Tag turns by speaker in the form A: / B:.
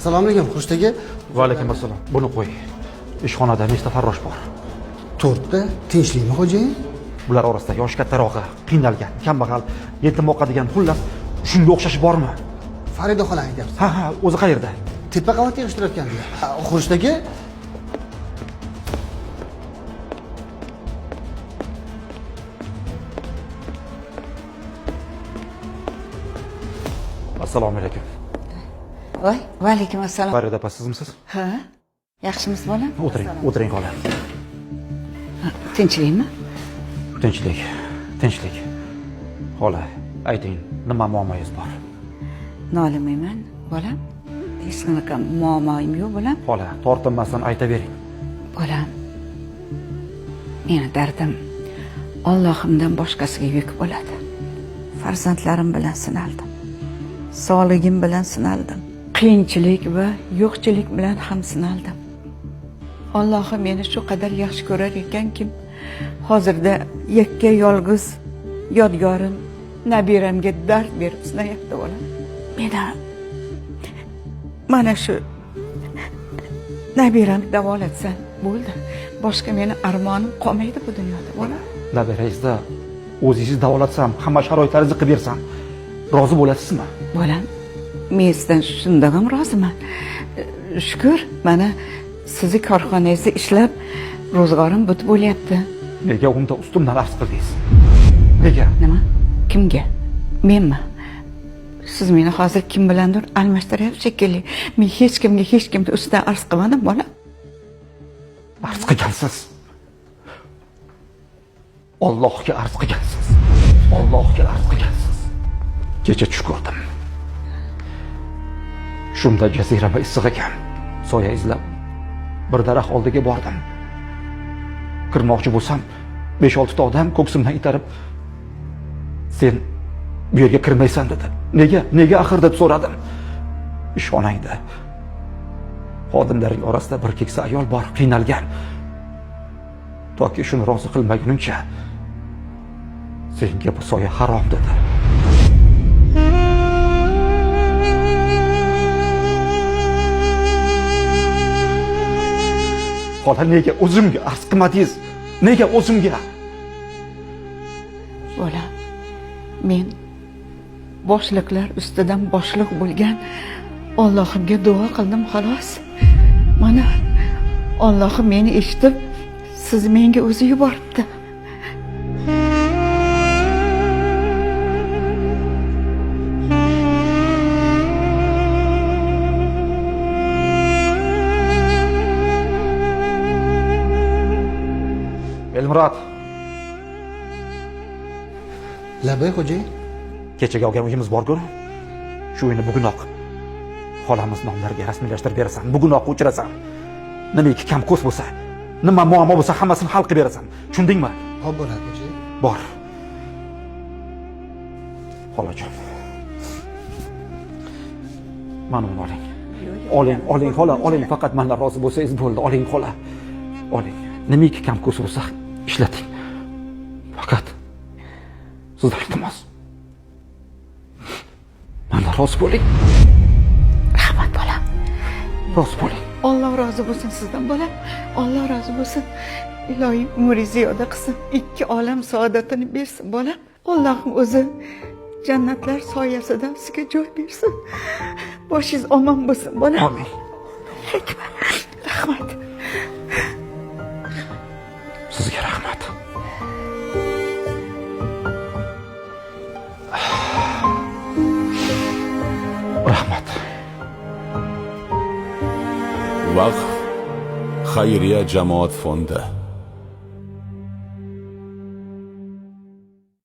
A: Assalomu alaykum, Xurshid aka.
B: Va alaykum assalom. Buni qo'y. Ishxonada nechta farrosh bor?
A: 4 ta. Tinchlikmi, xo'jayin?
B: Bular orasida yoshi kattarog'i, qiynalgan, kambag'al, yetim boqadigan, xullas, shunga o'xshashi bormi?
A: Farida xolang aytyapsiz.
B: Ha, o'zi qayerda?
A: Tepa qavatda yig'ishtirayotgandilar. Xurshid aka,
B: Assalomu alaykum.
C: Voy, va alaykum assalom.
B: Farida opa, sizmisiz?
C: Ha? Yaxshimisiz bolam?
B: O'tiring xola.
C: Tinchlikmi?
B: Tinchlik. Xola, ayting, nima muammoyingiz bor?
C: Nolimayman, bolam. Hech qanaqa muammoim yo'q, bolam.
B: Xola, tortinmasdan aytavering.
C: Bolam. Meni dardim Allohimdan boshqasiga yuk bo'ladi. Farzandlarim bilan sinaldim. Sog'ligim bilan sinaldim. Qiyinchilik va yo'qchilik bilan ham sinaldim. Allohim meni shu qadar yaxshi ko'rar ekanki, hozirda yakka yolg'iz yodgorim nabiramga dard berib sinayapti bolam. Mana shu nabiramni davolatsan bo'ldi. Boshqa meni armonim qolmaydi bu dunyoda bolam.
B: Nabirangizda o'zingiz davolatsam, hamma sharoitlaringizni qilib bersam, rozi bo'lasizmi?
C: Bolam, men sizdan shundoq ham roziman. Shukr, mana sizni korxonangizda ishlab ro'zg'orim butib bo'lyapti.
B: Nega unda ustimdan arz qildingiz? Nega?
C: Nima? Kimga? Menmi? Siz meni hozir kim bilandir almashtiryapsiz shekilli. Men hech kimga ustidan arz qilmadim, bolam.
B: Arz qilgansiz. Allohga arz qilgansiz. Kecha tush ko'rdim. Shunda jazirama issiq ekan. Soya izlab bir daraxt oldiga bordim. Kirmoqchi bo'lsam, 5-6 ta odam ko'ksimdan itarib, "Sen bu yerga kirmaysan" dedi. Nega axir deb so'radim. Ishxonangda xodimlarning orasida bir keksa ayol bor, qiynalgan. Toki shuni rozi qilmaguningcha senga bu soya harom dedi. Xola, nega o'zimga arz qilmadingiz? Nega o'zimga?
C: Bolam, men boshliqlar ustidan boshliq bo'lgan Allohimga duo qildim xolos. Mana Allohim meni eshitib, siz menga o'zi yuboribdi.
B: Elmurod,
A: labay xo'jayin.
B: kechaga olgan uyimiz bor-ku. Shu uyni bugunoq xolamiz nomlariga rasmiylashtirib berasan, bugunoq o'chirasan. Nimaki kam ko'z bo'lsa, nima muammo bo'lsa hammasini hal qilib berasan. Tushundingmi?
A: Xo'p bo'ladi xo'jayin.
B: Bor. Xolajon. Mana uni oling. Oling xola, oling, faqat mendan rozi bo'lsangiz bo'ldi. Oling xola. Oling. Nimaki kam ko'z bo'lsa ishlating. Faqat sizdan iltimos. Mendan rozi bo'ling.
C: Rahmat bolam.
B: Rozi bo'ling.
C: Alloh rozi bo'lsin sizdan bolam. Alloh rozi bo'lsin. Ilohim umringizni ziyoda qilsin. 2 olam saodatini bersin bolam. Allohim o'zi jannatlar soyasida sizga joy bersin. Boshingiz omon bo'lsin bolam.
B: Amin.
C: Rahmat.
B: Sizga rahmat. Rahmat.
D: Vaqf xayriya jamoat fondi